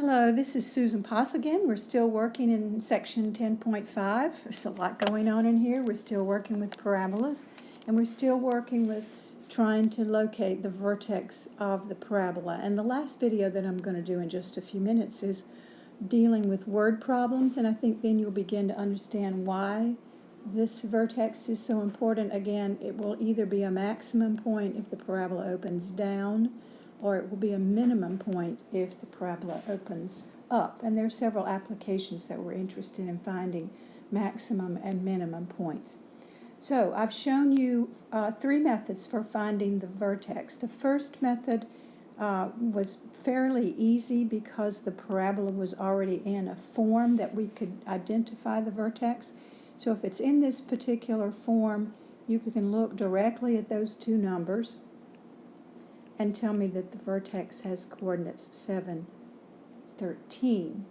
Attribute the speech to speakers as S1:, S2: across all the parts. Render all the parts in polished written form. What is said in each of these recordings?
S1: Hello, this is Susan Poss again. We're still working in section 10.5. There's a lot going on in here. We're still working with parabolas, and we're still working with trying to locate the vertex of the parabola. And the last video that I'm going to do in just a few minutes is dealing with word problems, and I think then you'll begin to understand why this vertex is so important. Again, it will either be a maximum point if the parabola opens down, or it will be a minimum point if the parabola opens up. And there are several applications that we're interested in finding maximum and minimum points. So I've shown you three methods for finding the vertex. The first method was fairly easy because the parabola was already in a form that we could identify the vertex. So if it's in this particular form, you can look directly at those two numbers and tell me that the vertex has coordinates 7, 13.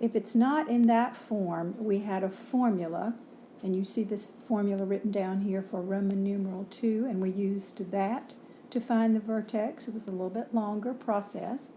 S1: If it's not in that form, we had a formula, and you see this formula written down here for Roman numeral 2, and we used that to find the vertex. It was a little bit longer process.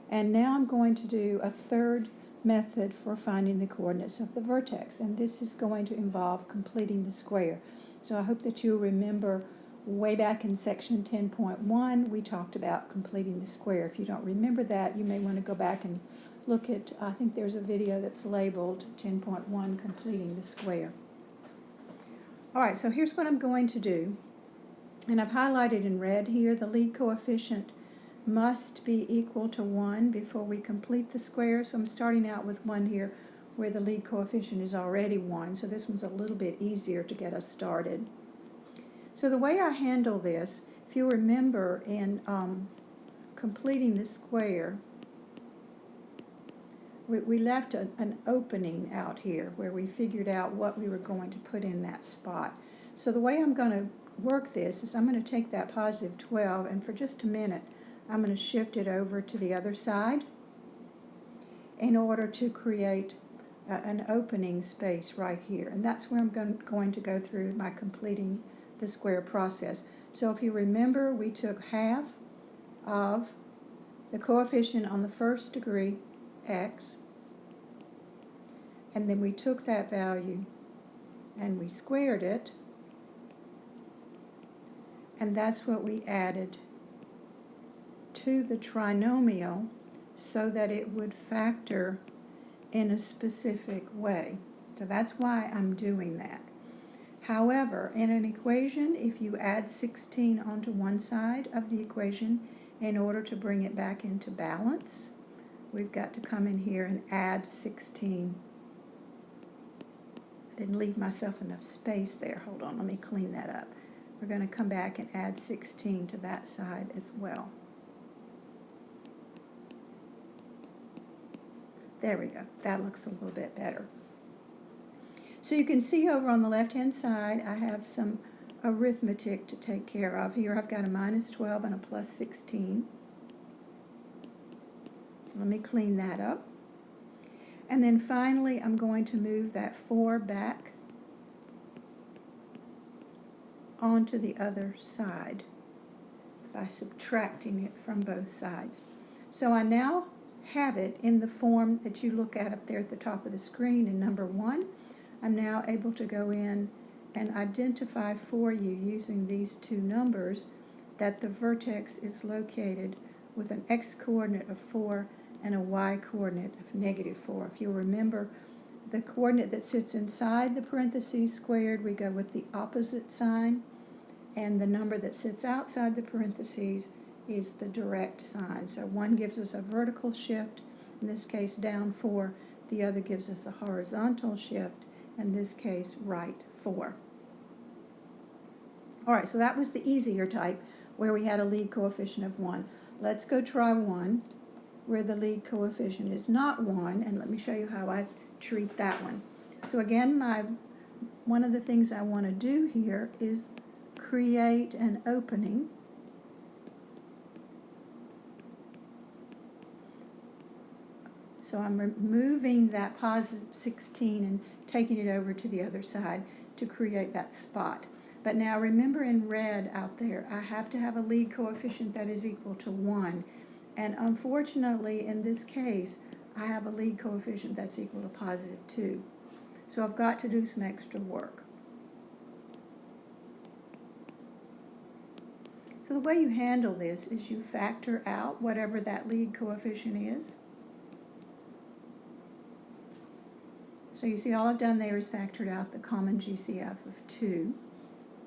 S1: And now I'm going to do a third method for finding the coordinates of the vertex, and this is going to involve completing the square. So I hope that you'll remember way back in section 10.1 we talked about completing the square. If you don't remember that, you may want to go back and look at, I think there's a video that's labeled 10.1 completing the square. Alright, so here's what I'm going to do, and I've highlighted in red here the lead coefficient must be equal to 1 before we complete the square. So I'm starting out with 1 here where the lead coefficient is already 1, so this one's a little bit easier to get us started. So the way I handle this, if you remember in completing the square, we left an opening out here where we figured out what we were going to put in that spot. So the way I'm going to work this is I'm going to take that positive 12, and for just a minute I'm going to shift it over to the other side in order to create an opening space right here. And that's where I'm going to go through my completing the square process. So if you remember, we took half of the coefficient on the first degree, x, and then we took that value and we squared it, and that's what we added to the trinomial so that it would factor in a specific way. So that's why I'm doing that. However, in an equation, if you add 16 onto one side of the equation in order to bring it back into balance, we've got to come in here and add 16. I didn't leave myself enough space there. Hold on, let me clean that up. We're going to come back and add 16 to that side as well. There we go. That looks a little bit better. So you can see over on the left-hand side, I have some arithmetic to take care of. Here I've got a minus 12 and a plus 16. So let me clean that up. And then finally, I'm going to move that 4 back onto the other side by subtracting it from both sides. So I now have it in the form that you look at up there at the top of the screen in number 1. I'm now able to go in and identify for you using these two numbers that the vertex is located with an x-coordinate of 4 and a y-coordinate of negative 4. If you'll remember, the coordinate that sits inside the parentheses squared, we go with the opposite sign, and the number that sits outside the parentheses is the direct sign. So one gives us a vertical shift, in this case down 4, the other gives us a horizontal shift, in this case right 4. Alright, so that was the easier type where we had a lead coefficient of 1. Let's go try one where the lead coefficient is not 1, and let me show you how I treat that one. So again, one of the things I want to do here is create an opening. So I'm removing that positive 16 and taking it over to the other side to create that spot. But now remember in red out there, I have to have a lead coefficient that is equal to 1. And unfortunately, in this case, I have a lead coefficient that's equal to positive 2. So I've got to do some extra work. So the way you handle this is you factor out whatever that lead coefficient is. So you see all I've done there is factored out the common GCF of 2.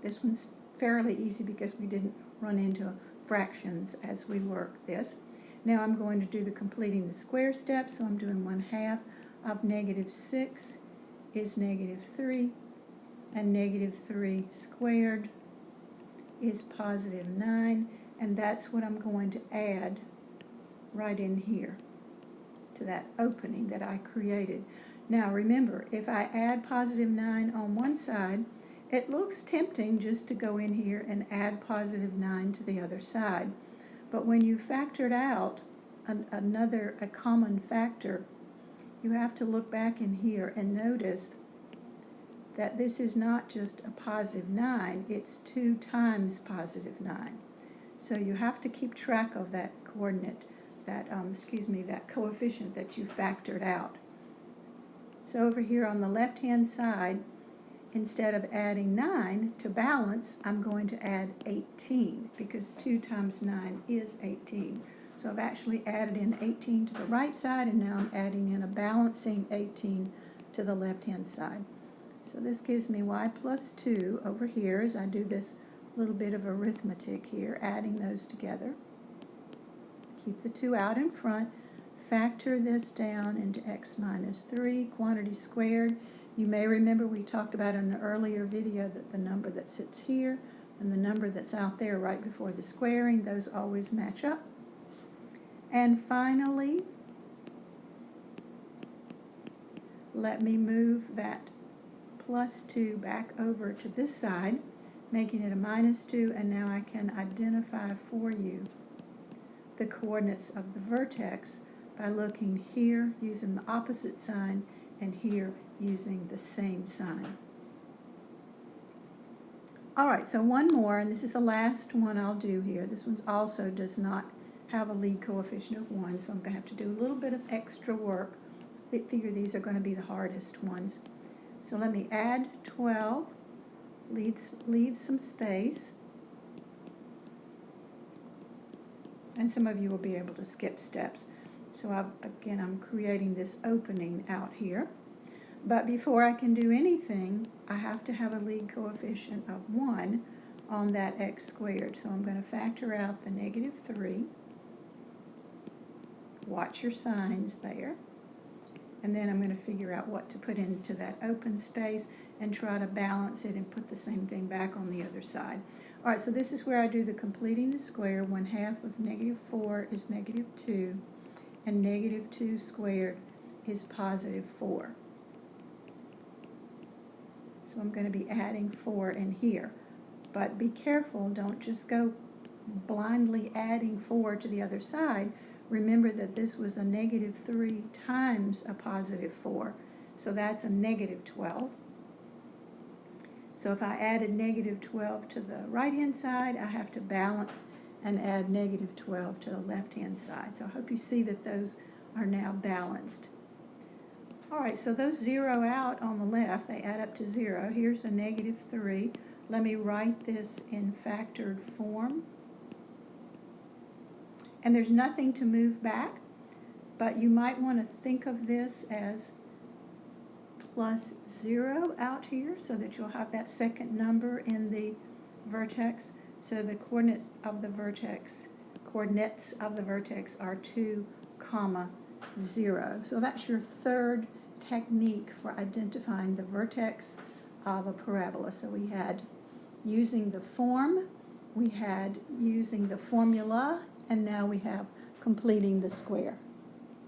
S1: This one's fairly easy because we didn't run into fractions as we work this. Now I'm going to do the completing the square step, so I'm doing 1/2 of -6 is -3, and -3 squared is +9, and that's what I'm going to add right in here to that opening that I created. Now remember, if I add +9 on one side, it looks tempting just to go in here and add +9 to the other side. But when you factored out a common factor, you have to look back in here and notice that this is not just a +9, it's 2 times +9. So you have to keep track of that coordinate, that coefficient that you factored out. So over here on the left-hand side, instead of adding 9 to balance, I'm going to add 18, because 2 times 9 is 18. So I've actually added in 18 to the right side, and now I'm adding in a balancing 18 to the left-hand side. So this gives me y plus 2 over here as I do this little bit of arithmetic here, adding those together. Keep the 2 out in front. Factor this down into x minus 3, quantity squared. You may remember we talked about in an earlier video that the number that sits here and the number that's out there right before the squaring, those always match up. And finally, let me move that plus 2 back over to this side, making it a -2, and now I can identify for you the coordinates of the vertex by looking here using the opposite sign and here using the same sign. Alright, so one more, and this is the last one I'll do here. This one also does not have a lead coefficient of 1, so I'm going to have to do a little bit of extra work. I figure these are going to be the hardest ones. So let me add 12, leave some space, and some of you will be able to skip steps. So I'm creating this opening out here. But before I can do anything, I have to have a lead coefficient of 1 on that x squared. So I'm going to factor out the -3. Watch your signs there. And then I'm going to figure out what to put into that open space and try to balance it and put the same thing back on the other side. All right, so this is where I do the completing the square. 1/2 of -4 is -2, and -2 squared is +4. So I'm going to be adding 4 in here. But be careful, don't just go blindly adding 4 to the other side. Remember that this was a -3 times a +4, so that's a -12. So if I added -12 to the right-hand side, I have to balance and add -12 to the left-hand side. So I hope you see that those are now balanced. All right, so those zero out on the left, they add up to 0. Here's a -3. Let me write this in factored form. And there's nothing to move back, but you might want to think of this as +0 out here so that you'll have that second number in the vertex. So the coordinates of the vertex are 2, 0. So that's your third technique for identifying the vertex of a parabola. So we had using the form, we had using the formula, and now we have completing the square.